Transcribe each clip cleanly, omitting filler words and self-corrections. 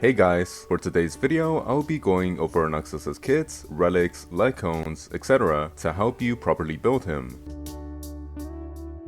Hey guys, for today's video, I'll be going over Anaxas's kits, relics, Lightcones, etc. to help you properly build him.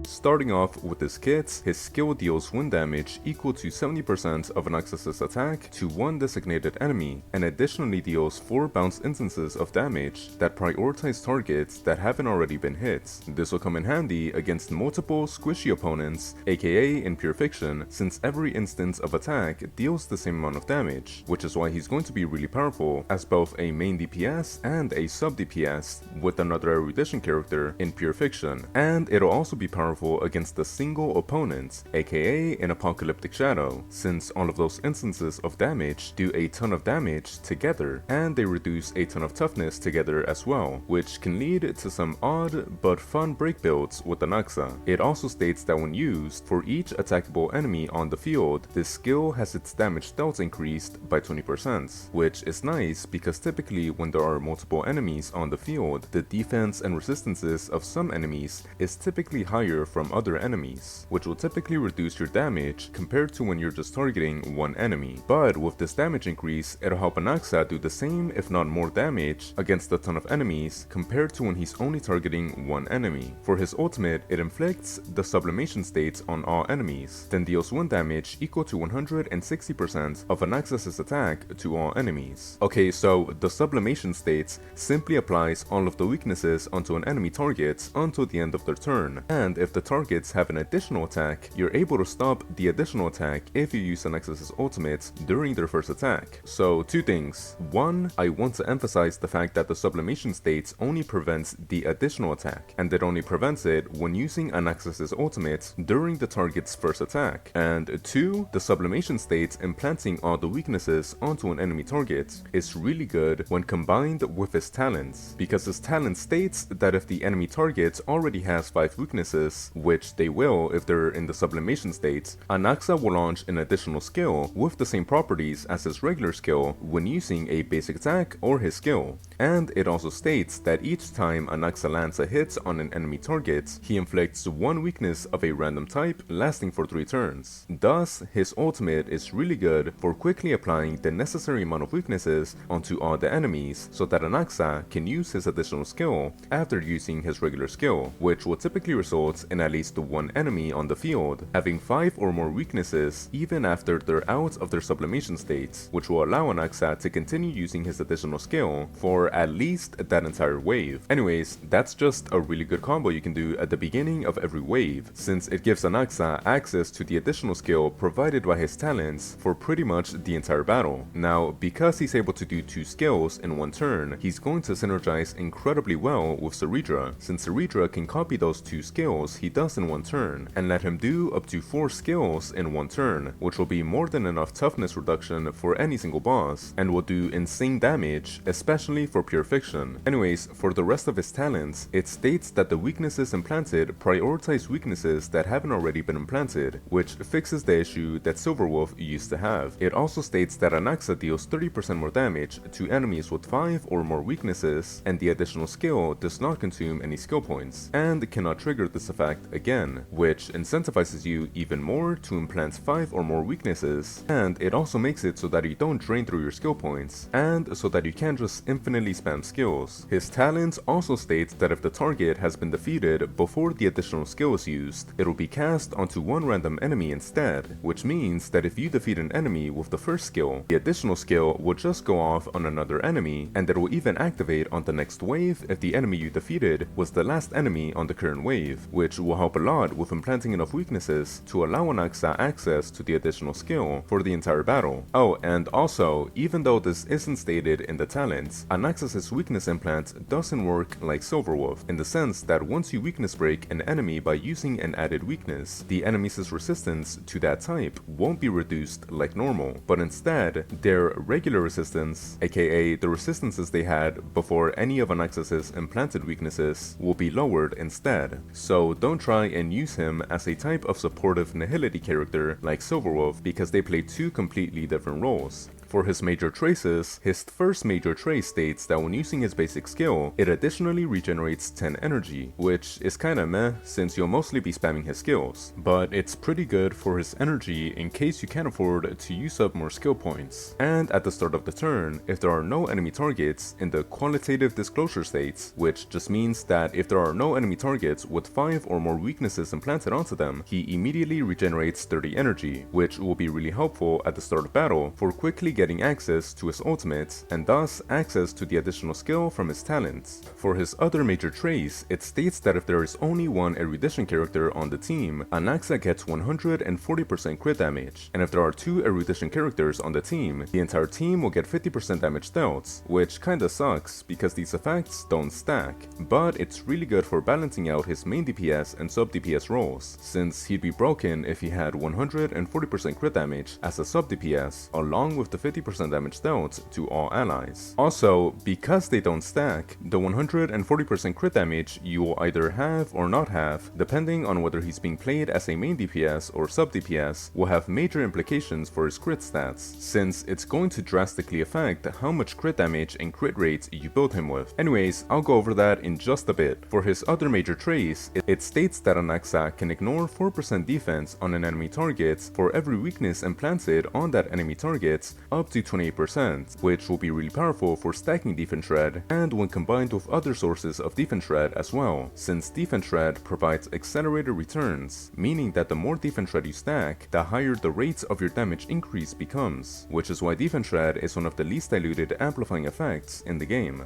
Starting off with his kits, his skill deals wind damage equal to 70% of Anaxas's attack to one designated enemy, and additionally deals 4 bounce instances of damage that prioritize targets that haven't already been hit. This will come in handy against multiple squishy opponents, aka in Pure Fiction, since every instance of attack deals the same amount of damage, which is why he's going to be really powerful as both a main DPS and a sub-DPS with another erudition character in Pure Fiction, and it'll also be powerful against a single opponent, aka an apocalyptic shadow, since all of those instances of damage do a ton of damage together, and they reduce a ton of toughness together as well, which can lead to some odd but fun break builds with Anaxa. It also states that when used, for each attackable enemy on the field, this skill has its damage dealt increased by 20%, which is nice because typically when there are multiple enemies on the field, the defense and resistances of some enemies is typically higher from other enemies, which will typically reduce your damage compared to when you're just targeting one enemy. But with this damage increase, it'll help Anaxa do the same if not more damage against a ton of enemies compared to when he's only targeting one enemy. For his ultimate, it inflicts the sublimation states on all enemies, then deals wind damage equal to 160% of Anaxas's attack to all enemies. Okay, so the sublimation states simply applies all of the weaknesses onto an enemy target until the end of their turn, and if the targets have an additional attack, you're able to stop the additional attack if you use Anaxas's ultimate during their first attack. So two things. One, I want to emphasize the fact that the sublimation states only prevents the additional attack, and it only prevents it when using Anaxas's ultimate during the target's first attack. And two, the sublimation states implanting all the weaknesses onto an enemy target is really good when combined with his talents, because his talent states that if the enemy target already has 5 weaknesses, which they will if they're in the sublimation state, Anaxa will launch an additional skill with the same properties as his regular skill when using a basic attack or his skill. And it also states that each time Anaxa lands a hit on an enemy target, he inflicts one weakness of a random type lasting for 3 turns. Thus, his ultimate is really good for quickly applying the necessary amount of weaknesses onto all the enemies so that Anaxa can use his additional skill after using his regular skill, which will typically result in at least one enemy on the field having 5 or more weaknesses even after they're out of their sublimation states, which will allow Anaxa to continue using his additional skill for at least that entire wave. Anyways, that's just a really good combo you can do at the beginning of every wave, since it gives Anaxa access to the additional skill provided by his talents for pretty much the entire battle. Now, because he's able to do 2 skills in one turn, he's going to synergize incredibly well with Ceridra, since Ceridra can copy those 2 skills he does in one turn and let him do up to 4 skills in one turn, which will be more than enough toughness reduction for any single boss and will do insane damage, especially for Pure Fiction. Anyways, for the rest of his talents, it states that the weaknesses implanted prioritize weaknesses that haven't already been implanted, which fixes the issue that Silverwolf used to have. It also states that Anaxa deals 30% more damage to enemies with 5 or more weaknesses, and the additional skill does not consume any skill points, and cannot trigger this effect again, which incentivizes you even more to implant 5 or more weaknesses, and it also makes it so that you don't drain through your skill points, and so that you can't just infinitely spam skills. His talent also states that if the target has been defeated before the additional skill is used, it will be cast onto one random enemy instead, which means that if you defeat an enemy with the first skill, the additional skill will just go off on another enemy, and it will even activate on the next wave if the enemy you defeated was the last enemy on the current wave, which will help a lot with implanting enough weaknesses to allow Anaxa access to the additional skill for the entire battle. Oh, and also, even though this isn't stated in the talents, Anaxas's weakness implant doesn't work like Silverwolf, in the sense that once you weakness break an enemy by using an added weakness, the enemy's resistance to that type won't be reduced like normal, but instead, their regular resistance, aka the resistances they had before any of Anaxas's implanted weaknesses, will be lowered instead. So don't try and use him as a type of supportive nihility character like Silverwolf because they play two completely different roles. For his major traces, his first major trace states that when using his basic skill, it additionally regenerates 10 energy, which is kinda meh since you'll mostly be spamming his skills, but it's pretty good for his energy in case you can't afford to use up more skill points. And at the start of the turn, if there are no enemy targets in the qualitative disclosure states, which just means that if there are no enemy targets with 5 or more weaknesses implanted onto them, he immediately regenerates 30 energy, which will be really helpful at the start of battle for quickly getting access to his ultimate and thus access to the additional skill from his talents. For his other major trace, it states that if there is only one erudition character on the team, Anaxa gets 140% crit damage, and if there are 2 erudition characters on the team, the entire team will get 50% damage dealt, which kinda sucks because these effects don't stack, but it's really good for balancing out his main DPS and sub-DPS roles, since he'd be broken if he had 140% crit damage as a sub-DPS along with the 50% damage dealt to all allies. Also, because they don't stack, the 140% crit damage you will either have or not have, depending on whether he's being played as a main DPS or sub DPS, will have major implications for his crit stats, since it's going to drastically affect how much crit damage and crit rate you build him with. Anyways, I'll go over that in just a bit. For his other major trace, it states that Anaxa can ignore 4% defense on an enemy target for every weakness implanted on that enemy target up to 28%, which will be really powerful for stacking defense shred and when combined with other sources of defense shred as well, since defense shred provides accelerated returns, meaning that the more defense shred you stack, the higher the rates of your damage increase becomes, which is why defense shred is one of the least diluted amplifying effects in the game.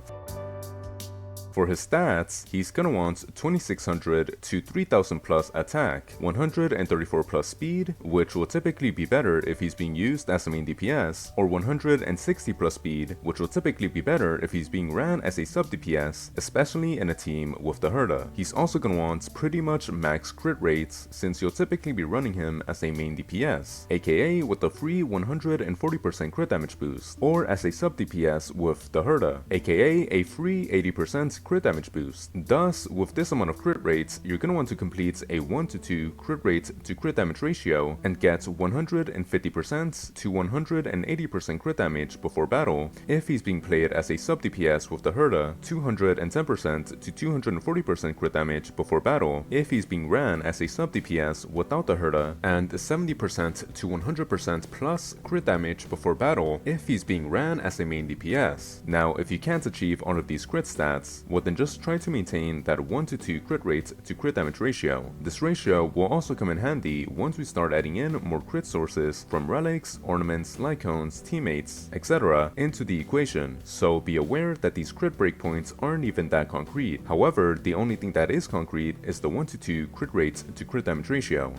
For his stats, he's gonna want 2600 to 3000 plus attack, 134 plus speed, which will typically be better if he's being used as a main DPS, or 160 plus speed, which will typically be better if he's being ran as a sub DPS, especially in a team with the Herda. He's also gonna want pretty much max crit rates since you'll typically be running him as a main DPS, aka with a free 140% crit damage boost, or as a sub DPS with the Herda, aka a free 80% crit damage boost. Thus, with this amount of crit rates, you're gonna want to complete a 1:2 crit rate to crit damage ratio and get 150% to 180% crit damage before battle if he's being played as a sub DPS with the Herda, 210% to 240% crit damage before battle if he's being ran as a sub DPS without the Herda, and 70% to 100% plus crit damage before battle if he's being ran as a main DPS. Now, if you can't achieve all of these crit stats, well then just try to maintain that 1:2 crit rate to crit damage ratio. This ratio will also come in handy once we start adding in more crit sources from relics, ornaments, Lightcones, teammates, etc. into the equation, so be aware that these crit breakpoints aren't even that concrete. However, the only thing that is concrete is the 1:2 crit rate to crit damage ratio.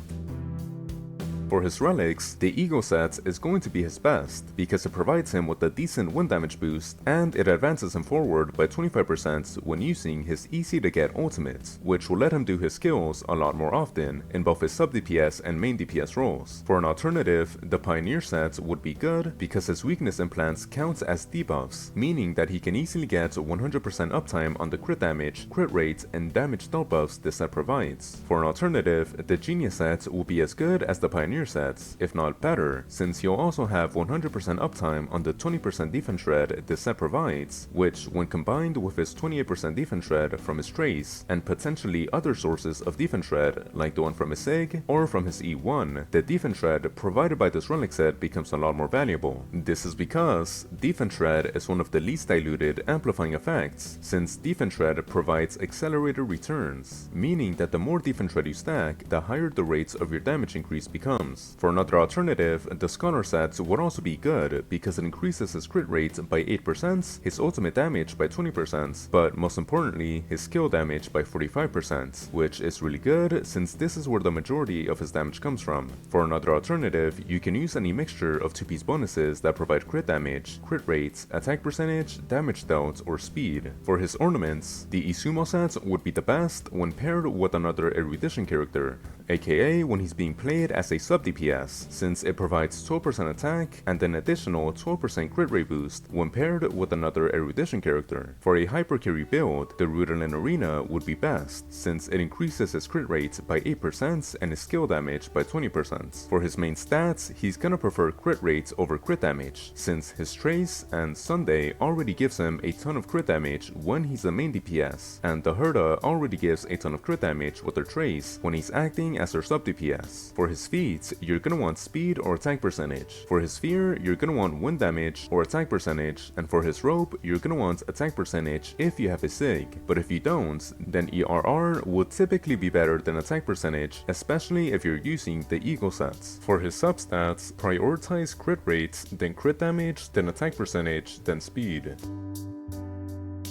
For his relics, the ego set is going to be his best because it provides him with a decent wind damage boost and it advances him forward by 25% when using his easy to get ultimate, which will let him do his skills a lot more often in both his sub DPS and main DPS roles. For an alternative, the pioneer set would be good because his weakness implants count as debuffs, meaning that he can easily get 100% uptime on the crit damage, crit rate, and damage dealt buffs this set provides. For an alternative, the genius set will be as good as the pioneer sets, if not better, since you'll also have 100% uptime on the 20% defense shred this set provides, which when combined with his 28% defense shred from his trace, and potentially other sources of defense shred like the one from his SIG or from his E1, the defense shred provided by this relic set becomes a lot more valuable. This is because defense shred is one of the least diluted amplifying effects, since defense shred provides accelerated returns, meaning that the more defense shred you stack, the higher the rates of your damage increase becomes. For another alternative, the Scholar set would also be good because it increases his crit rate by 8%, his ultimate damage by 20%, but most importantly, his skill damage by 45%, which is really good since this is where the majority of his damage comes from. For another alternative, you can use any mixture of 2-piece bonuses that provide crit damage, crit rates, attack percentage, damage dealt, or speed. For his ornaments, the Izumo set would be the best when paired with another erudition character, aka when he's being played as a sub anaxasub-dps, since it provides 12% attack and an additional 12% crit rate boost when paired with another erudition character. For a hypercarry build, the Rudolin Arena would be best, since it increases his crit rate by 8% and his skill damage by 20%. For his main stats, he's gonna prefer crit rates over crit damage, since his Trace and Sunday already gives him a ton of crit damage when he's the main DPS, and the Herda already gives a ton of crit damage with their Trace when he's acting as their sub-DPS. For his feats, you're gonna want speed or attack percentage. For his Fear, you're gonna want wind damage or attack percentage, and for his Rope, you're gonna want attack percentage if you have a SIG. But if you don't, then ERR would typically be better than attack percentage, especially if you're using the Eagle sets. For his substats, prioritize crit rates, then crit damage, then attack percentage, then speed.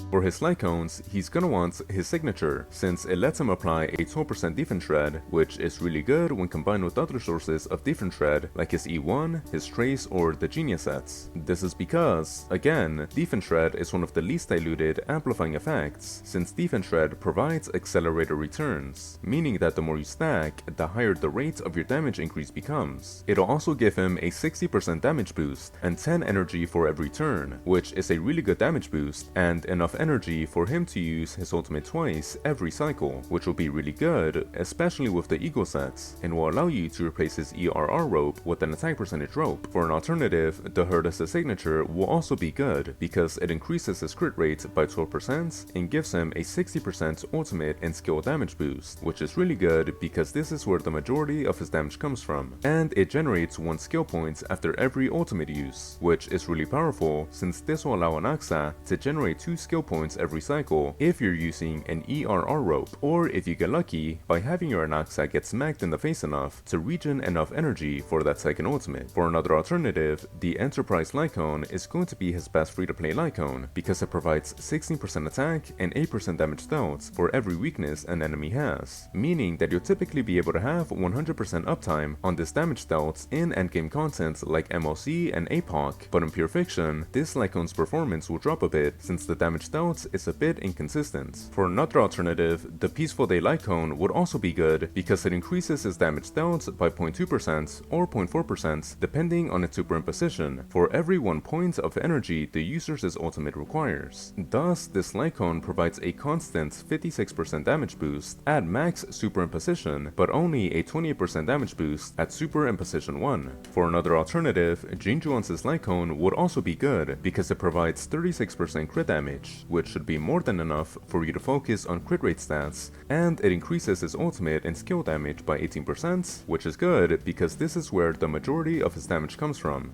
For his Lightcones, he's gonna want his signature, since it lets him apply a 12% defense shred, which is really good when combined with other sources of defense shred like his E1, his Trace, or the Genius sets. This is because, again, defense shred is one of the least diluted amplifying effects, since defense shred provides accelerated returns, meaning that the more you stack, the higher the rate of your damage increase becomes. It'll also give him a 60% damage boost and 10 energy for every turn, which is a really good damage boost and enough energy for him to use his ultimate twice every cycle, which will be really good, especially with the Eagle sets, and will allow you to replace his ERR rope with an attack percentage rope. For an alternative, the Herda's signature will also be good, because it increases his crit rate by 12% and gives him a 60% ultimate and skill damage boost, which is really good because this is where the majority of his damage comes from, and it generates 1 skill point after every ultimate use, which is really powerful since this will allow Anaxa to generate 2 skill points every cycle if you're using an ERR rope, or if you get lucky by having your Anaxa get smacked in the face enough to regen enough energy for that second ultimate. For another alternative, the Enterprise Lightcone is going to be his best free-to-play Lightcone because it provides 16% attack and 8% damage dealt for every weakness an enemy has, meaning that you'll typically be able to have 100% uptime on this damage dealt in endgame content like MLC and APOC, but in Pure Fiction, this Lightcone's performance will drop a bit since the damage dealt is a bit inconsistent. For another alternative, the Peaceful Day Lightcone would also be good because it increases his damage dealt by 0.2% or 0.4% depending on its superimposition for every 1 point of energy the user's ultimate requires. Thus, this Lightcone provides a constant 56% damage boost at max superimposition, but only a 28% damage boost at superimposition 1. For another alternative, Jinjuan's Lightcone would also be good because it provides 36% crit damage, which should be more than enough for you to focus on crit rate stats, and it increases his ultimate and skill damage by 18%, which is good because this is where the majority of his damage comes from.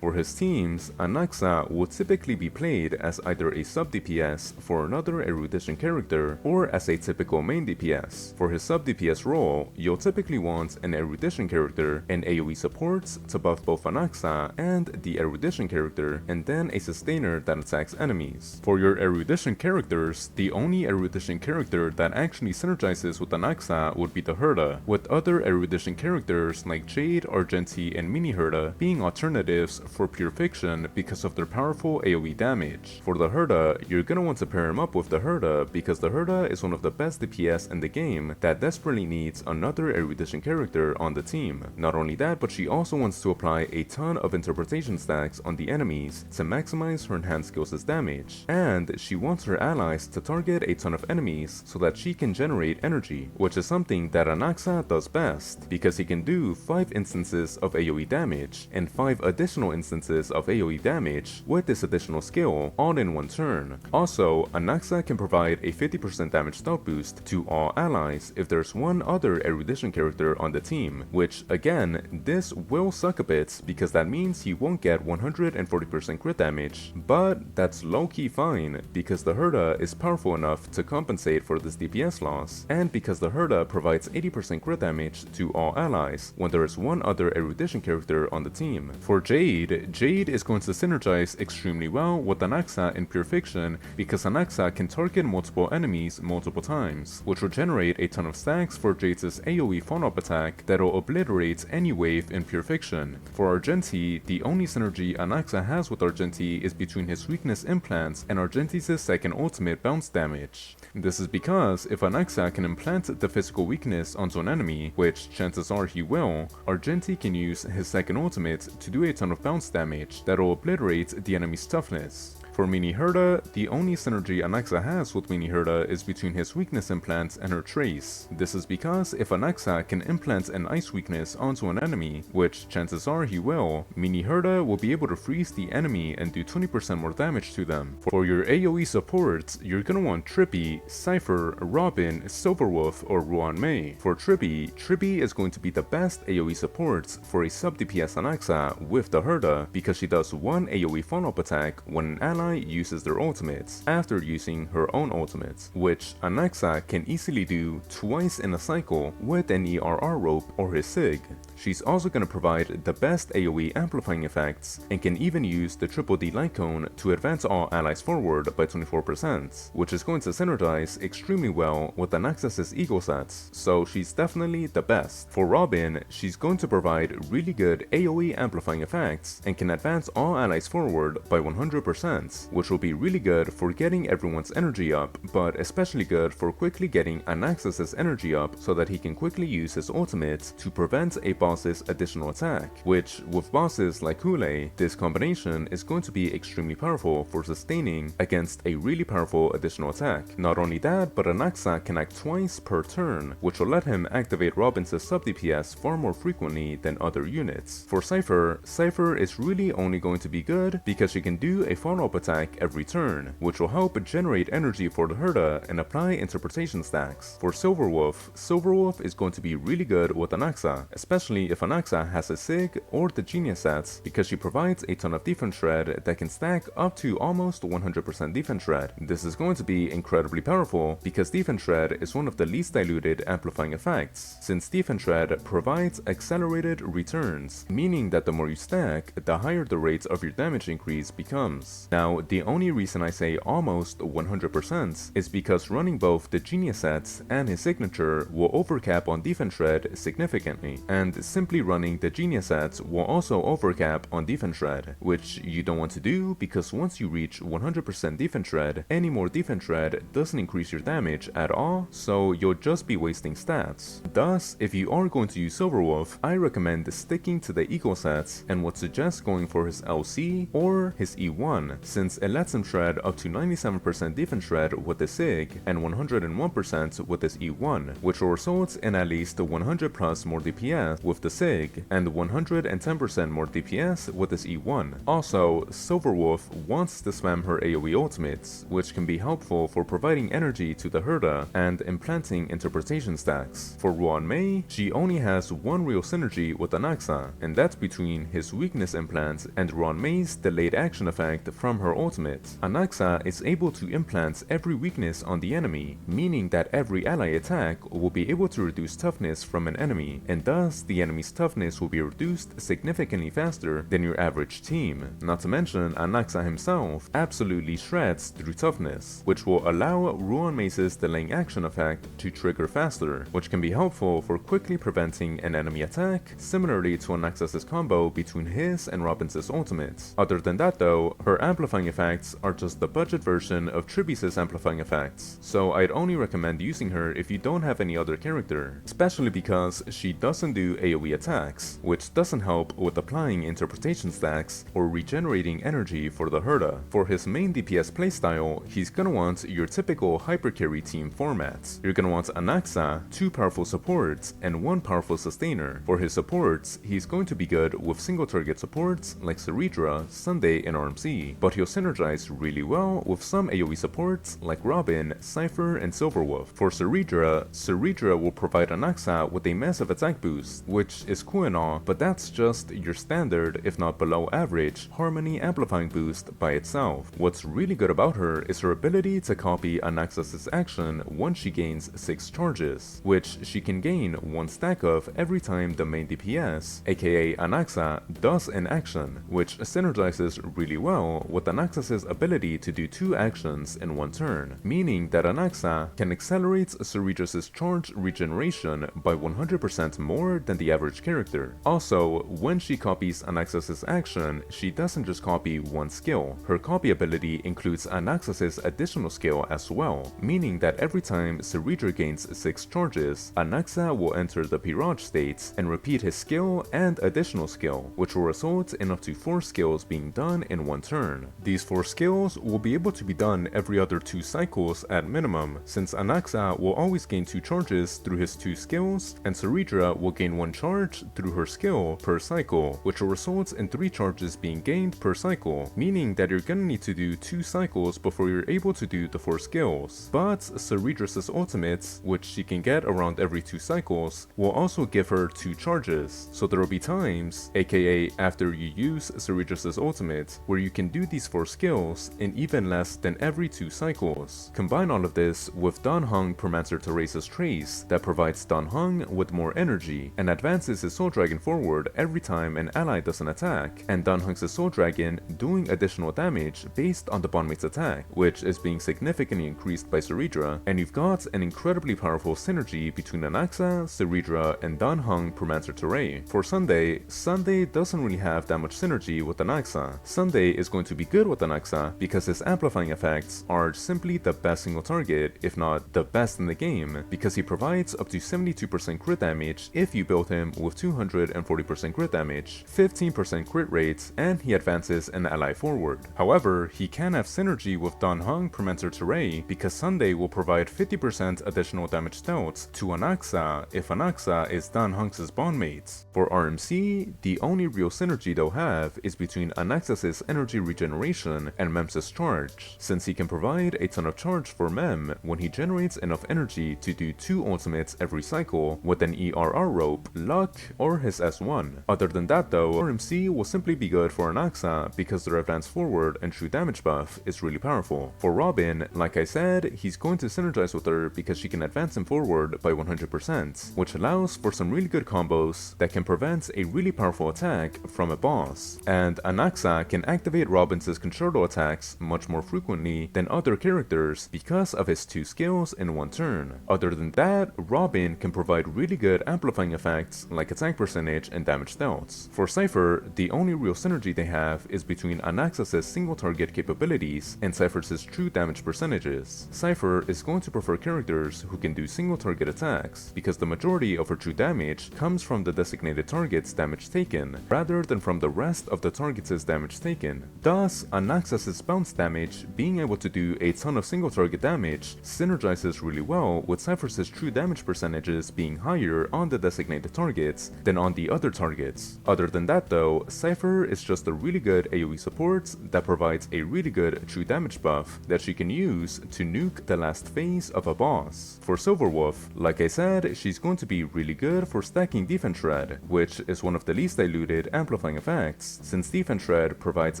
For his teams, Anaxa will typically be played as either a sub-DPS for another erudition character or as a typical main DPS. For his sub-DPS role, you'll typically want an erudition character and AoE supports to buff both Anaxa and the erudition character, and then a sustainer that attacks enemies. For your erudition characters, the only erudition character that actually synergizes with Anaxa would be the Herda, with other erudition characters like Jade, Argenti, and Mini Herda being alternatives for Pure Fiction because of their powerful AoE damage. For the Herda, you're gonna want to pair him up with the Herda because the Herda is one of the best DPS in the game that desperately needs another erudition character on the team. Not only that, but she also wants to apply a ton of interpretation stacks on the enemies to maximize her enhanced skills' damage, and she wants her allies to target a ton of enemies so that she can generate energy, which is something that Anaxa does best because he can do 5 instances of AoE damage and 5 additional instances of AoE damage with this additional skill all in 1 turn. Also, Anaxa can provide a 50% damage stealth boost to all allies if there's one other erudition character on the team, which again, this will suck a bit because that means he won't get 140% crit damage, but that's low-key fine because the Herda is powerful enough to compensate for this DPS loss, and because the Herda provides 80% crit damage to all allies when there is one other erudition character on the team. For Jade, Jade is going to synergize extremely well with Anaxa in Pure Fiction because Anaxa can target multiple enemies multiple times, which will generate a ton of stacks for Jade's AoE follow-up attack that'll obliterate any wave in Pure Fiction. For Argenti, the only synergy Anaxa has with Argenti is between his weakness implants and Argenti's second ultimate bounce damage. This is because if Anaxa can implant the physical weakness onto an enemy, which chances are he will, Argenti can use his second ultimate to do a ton of bounce damage that'll obliterate the enemy's toughness. For miHoYo, the only synergy Anaxa has with miHoYo is between his weakness implants and her trace. This is because if Anaxa can implant an ice weakness onto an enemy, which chances are he will, miHoYo will be able to freeze the enemy and do 20% more damage to them. For your AoE support, you're gonna want Trippy, Cypher, Robin, Silverwolf, or Ruan-Mei. For Trippy is going to be the best AoE support for a sub-DPS Anaxa with the Herda because she does one AoE follow-up attack when an ally uses their ultimates after using her own ultimate, which Anaxa can easily do twice in a cycle with an ERR rope or his SIG. She's also going to provide the best AoE amplifying effects and can even use the triple D Lightcone to advance all allies forward by 24%, which is going to synergize extremely well with Anaxa's ego sets, so she's definitely the best. For Robin, she's going to provide really good AoE amplifying effects and can advance all allies forward by 100%, which will be really good for getting everyone's energy up, but especially good for quickly getting Anaxa's energy up so that he can quickly use his ultimate to prevent a boss's additional attack, which with bosses like Hule, this combination is going to be extremely powerful for sustaining against a really powerful additional attack. Not only that, but Anaxa can act twice per turn, which will let him activate Robin's sub-DPS far more frequently than other units. For Cypher is really only going to be good because she can do a follow-up attack every turn, which will help generate energy for the Herda and apply interpretation stacks. For Silverwolf is going to be really good with Anaxa, especially if Anaxa has a SIG or the Genius sets because she provides a ton of defense shred that can stack up to almost 100% defense shred. This is going to be incredibly powerful because defense shred is one of the least diluted amplifying effects, since defense shred provides accelerated returns, meaning that the more you stack, the higher the rate of your damage increase becomes. Now, the only reason I say almost 100% is because running both the Genius sets and his signature will overcap on defense shred significantly, and simply running the Genius sets will also overcap on defense shred, which you don't want to do because once you reach 100% defense shred, any more defense shred doesn't increase your damage at all, so you'll just be wasting stats. Thus, if you are going to use Silverwolf, I recommend sticking to the equal sets and would suggest going for his LC or his E1, since it lets him shred up to 97% defense shred with the SIG and 101% with his E1, which will result in at least 100 plus more DPS with the SIG and 110% more DPS with his E1. Also, Silverwolf wants to spam her AoE ultimates, which can be helpful for providing energy to the Herda and implanting interpretation stacks. For Ruan-Mei, she only has one real synergy with Anaxa, and that's between his weakness implant and Ruan-Mei's delayed action effect from her ultimate. Anaxa is able to implant every weakness on the enemy, meaning that every ally attack will be able to reduce toughness from an enemy, and thus the enemy's toughness will be reduced significantly faster than your average team. Not to mention, Anaxa himself absolutely shreds through toughness, which will allow Ruan-Mei's delaying action effect to trigger faster, which can be helpful for quickly preventing an enemy attack, similarly to Anaxa's combo between his and Robin's ultimates. Other than that though, her amplifying effects are just the budget version of Triby's amplifying effects, so I'd only recommend using her if you don't have any other character, especially because she doesn't do AoE attacks, which doesn't help with applying interpretation stacks or regenerating energy for the Herda. For his main DPS playstyle, he's gonna want your typical hypercarry team format. You're gonna want Anaxa, 2 powerful supports, and 1 powerful sustainer. For his supports, he's going to be good with single target supports like Ceridra, Sunday, and RMC, but he he'll synergize really well with some AoE supports like Robin, Cypher, and Silverwolf. For Ceridra will provide Anaxa with a massive attack boost, which is cool and all, but that's just your standard, if not below average, Harmony amplifying boost by itself. What's really good about her is her ability to copy Anaxa's action once she gains 6 charges, which she can gain 1 stack of every time the main DPS, aka Anaxa, does an action, which synergizes really well with Anaxa's ability to do 2 actions in 1 turn, meaning that Anaxa can accelerate Ceridra's charge regeneration by 100% more than the average character. Also, when she copies Anaxa's action, she doesn't just copy 1 skill. Her copy ability includes Anaxa's additional skill as well, meaning that every time Ceridra gains 6 charges, Anaxa will enter the Pirage state and repeat his skill and additional skill, which will result in up to 4 skills being done in 1 turn. These 4 skills will be able to be done every other 2 cycles at minimum, since Anaxa will always gain 2 charges through his 2 skills, and Ceridra will gain 1 charge through her skill per cycle, which will result in 3 charges being gained per cycle, meaning that you're gonna need to do 2 cycles before you're able to do the 4 skills. But Ceridra's ultimates, which she can get around every 2 cycles, will also give her 2 charges, so there will be times, aka after you use Ceridra's ultimate, where you can do these 4 skills in even less than every 2 cycles. Combine all of this with Dan Heng Permancer Teresa's Trace that provides Dan Heng with more energy and advances his Soul Dragon forward every time an ally does an attack, and Dan Heng's Soul Dragon doing additional damage based on the bondmate's attack, which is being significantly increased by Ceridra, and you've got an incredibly powerful synergy between Anaxa, Ceridra, and Dan Heng Permancer Tere. For Sunday doesn't really have that much synergy with Anaxa. Sunday is going to be good with Anaxa because his amplifying effects are simply the best single target, if not the best in the game, because he provides up to 72% crit damage if you build him with 240% crit damage, 15% crit rates, and he advances an ally forward. However, he can have synergy with Dan Heng Permancer Tere because Sunday will provide 50% additional damage dealt to Anaxa if Anaxa is Dan Heng's bondmate. For RMC, the only real synergy they'll have is between Anaxa's energy regeneration and Mem's charge, since he can provide a ton of charge for Mem when he generates enough energy to do 2 ultimates every cycle with an ERR rope, luck, or his S1. Other than that though, RMC will simply be good for Anaxa because their advance forward and true damage buff is really powerful. For Robin, like I said, he's going to synergize with her because she can advance him forward by 100%, which allows for some really good combos that can prevent a really powerful attack from a boss. And Anaxa can activate Robin's concerto attacks much more frequently than other characters because of his 2 skills in 1 turn. Other than that, Robin can provide really good amplifying effects like attack percentage and damage dealt. For Cypher, the only real synergy they have is between Anaxa's single target capabilities and Cypher's true damage percentages. Cypher is going to prefer characters who can do single target attacks because the majority of her true damage comes from the designated target's damage taken rather than from the rest of the target's damage taken. Thus, Anaxa's bounce damage being able to do a ton of single target damage synergizes really well with Cypher's true damage percentages being higher on the designated targets than on the other targets. Other than that though, Cypher is just a really good AoE support that provides a really good true damage buff that she can use to nuke the last phase of a boss. For Silverwolf, like I said, she's going to be really good for stacking Defense Shred, which is one of the least diluted amplifying effects, since Defense Shred provides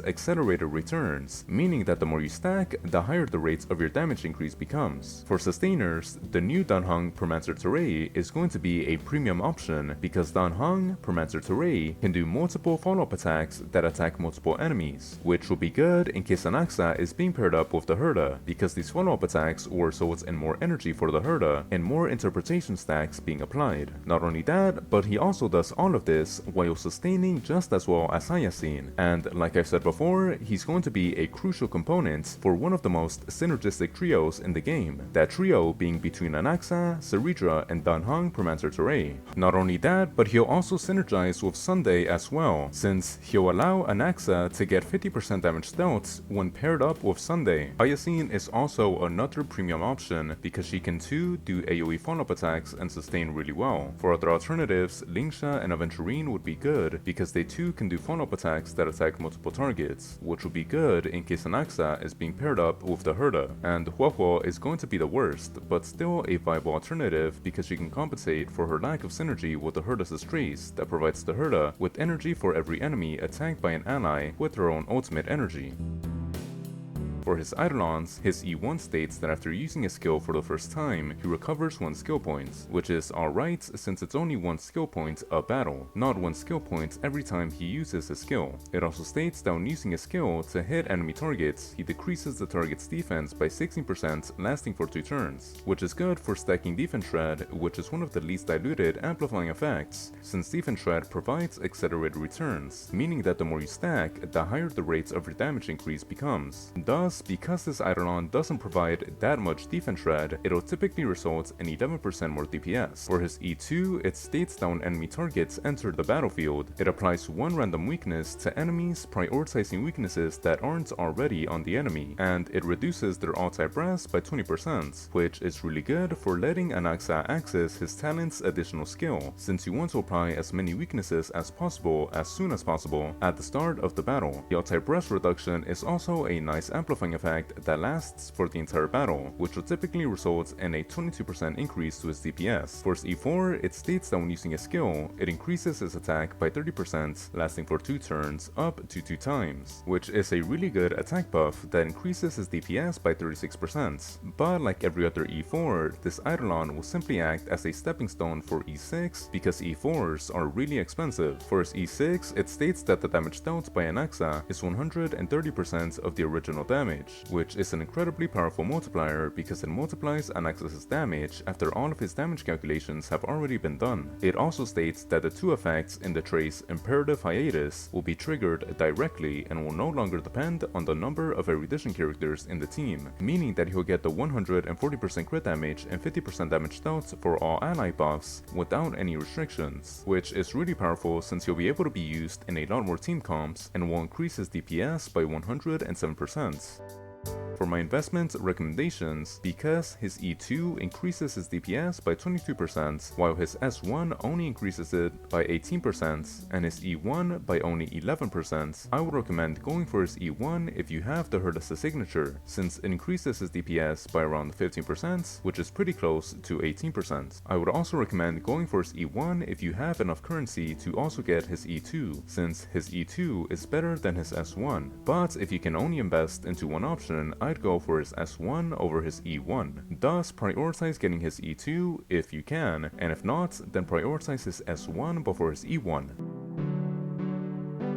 accelerated returns, meaning that the more you stack, the higher the rates of your damage increase becomes. For Sustainers, the new Dan Heng Permancer Tere is going to be a premium option because Dan Heng Permancer Tere can do multiple follow-up attacks that attack multiple enemies, which will be good in case Anaxa is being paired up with the Herda, because these follow-up attacks will result in more energy for the Herda and more interpretation stacks being applied. Not only that, but he also does all of this while sustaining just as well as Hyacinth, and like I've said before, he's going to be a crucial component for one of the most synergistic trios in the game, that trio being between Anaxa, Ceridra, and Dan Heng Permancer Tere. Not only that, but he'll also synergize with Sunday as well, since he'll allow Anaxa to get 50% damage dealt when paired up with Sunday. Hyacinth is also another premium option because she can too do AoE follow-up attacks and sustain really well. For other alternatives, Lingsha and Aventurine would be good because they too can do follow-up attacks that attack multiple targets, which would be good in case Anaxa is being paired up with the Herda, and HuoHuo is going to be the worst, but still a viable alternative because she can compensate for her lack of synergy with the Herda's trace that provides the Herda with energy for every enemy attacked by an ally with her own ultimate energy. For his Eidolons, his E1 states that after using a skill for the first time, he recovers 1 skill point, which is alright since it's only 1 skill point a battle, not 1 skill point every time he uses a skill. It also states that when using a skill to hit enemy targets, he decreases the target's defense by 16% lasting for 2 turns, which is good for stacking defense shred, which is one of the least diluted amplifying effects, since defense shred provides accelerated returns, meaning that the more you stack, the higher the rates of your damage increase becomes. Thus, because this Eidolon doesn't provide that much defense shred, it'll typically result in 11% more DPS. For his E2, it states that when enemy targets enter the battlefield, it applies 1 random weakness to enemies, prioritizing weaknesses that aren't already on the enemy, and it reduces their all-type res by 20%, which is really good for letting Anaxa access his talent's additional skill, since you want to apply as many weaknesses as possible as soon as possible at the start of the battle. The all-type res reduction is also a nice amplifying effect that lasts for the entire battle, which will typically result in a 22% increase to his DPS. For his E4, it states that when using a skill, it increases his attack by 30%, lasting for 2 turns, up to 2 times, which is a really good attack buff that increases his DPS by 36%. But like every other E4, this Eidolon will simply act as a stepping stone for E6 because E4s are really expensive. For his E6, it states that the damage dealt by Anaxa is 130% of the original damage, which is an incredibly powerful multiplier because it multiplies Anaxa's damage after all of his damage calculations have already been done. It also states that the 2 effects in the trace Imperative Hiatus will be triggered directly and will no longer depend on the number of erudition characters in the team, meaning that he'll get the 140% crit damage and 50% damage dealt for all ally buffs without any restrictions, which is really powerful since he'll be able to be used in a lot more team comps and will increase his DPS by 107%. For my investment recommendations, because his E2 increases his DPS by 22%, while his S1 only increases it by 18%, and his E1 by only 11%, I would recommend going for his E1 if you have the Herda's signature, since it increases his DPS by around 15%, which is pretty close to 18%. I would also recommend going for his E1 if you have enough currency to also get his E2, since his E2 is better than his S1, but if you can only invest into one option, I'd go for his S1 over his E1. Thus, prioritize getting his E2 if you can, and if not, then prioritize his S1 before his E1.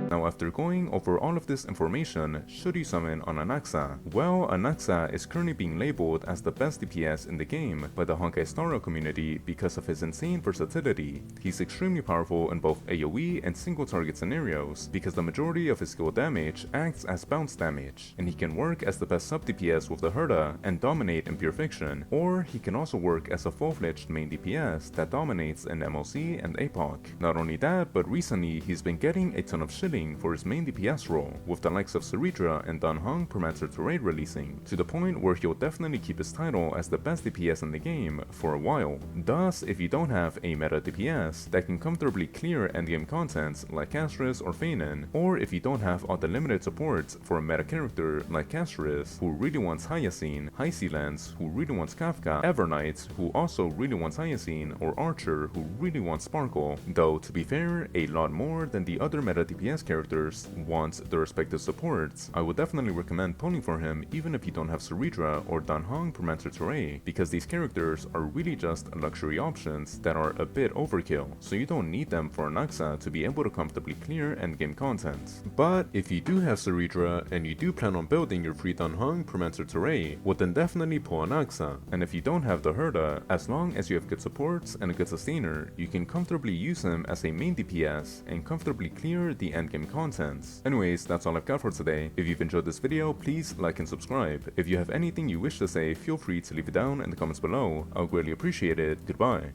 Now, after going over all of this information, should you summon on Anaxa? Well, Anaxa is currently being labeled as the best DPS in the game by the Honkai Star community because of his insane versatility. He's extremely powerful in both AoE and single target scenarios because the majority of his skill damage acts as bounce damage, and he can work as the best sub-DPS with the Herda and dominate in Pure Fiction, or he can also work as a full-fledged main DPS that dominates in MLC and APOC. Not only that, but recently he's been getting a ton of shilling for his main DPS role, with the likes of Saridra and Dan Heng Permanent Raid releasing, to the point where he'll definitely keep his title as the best DPS in the game for a while. Thus, if you don't have a meta DPS that can comfortably clear endgame contents like Castris or Feinen, or if you don't have all the limited supports for a meta character like Castris, who really wants Hyacinth, High Sea Lance, who really wants Kafka, Evernight, who also really wants Hyacinth, or Archer, who really wants Sparkle, though to be fair, a lot more than the other meta DPS characters want the respective supports, I would definitely recommend pulling for him even if you don't have Saridra or Dan Heng Permanent Raid, because these characters are really just luxury options that are a bit overkill, so you don't need them for Anaxa to be able to comfortably clear endgame content. But if you do have Saridra and you do plan on building your free Dan Heng Permanent Raid, well then definitely pull Anaxa, and if you don't have the Herda, as long as you have good supports and a good sustainer, you can comfortably use him as a main DPS and comfortably clear the endgame contents. Anyways, that's all I've got for today. If you've enjoyed this video, please like and subscribe. If you have anything you wish to say, feel free to leave it down in the comments below. I'll greatly appreciate it. Goodbye.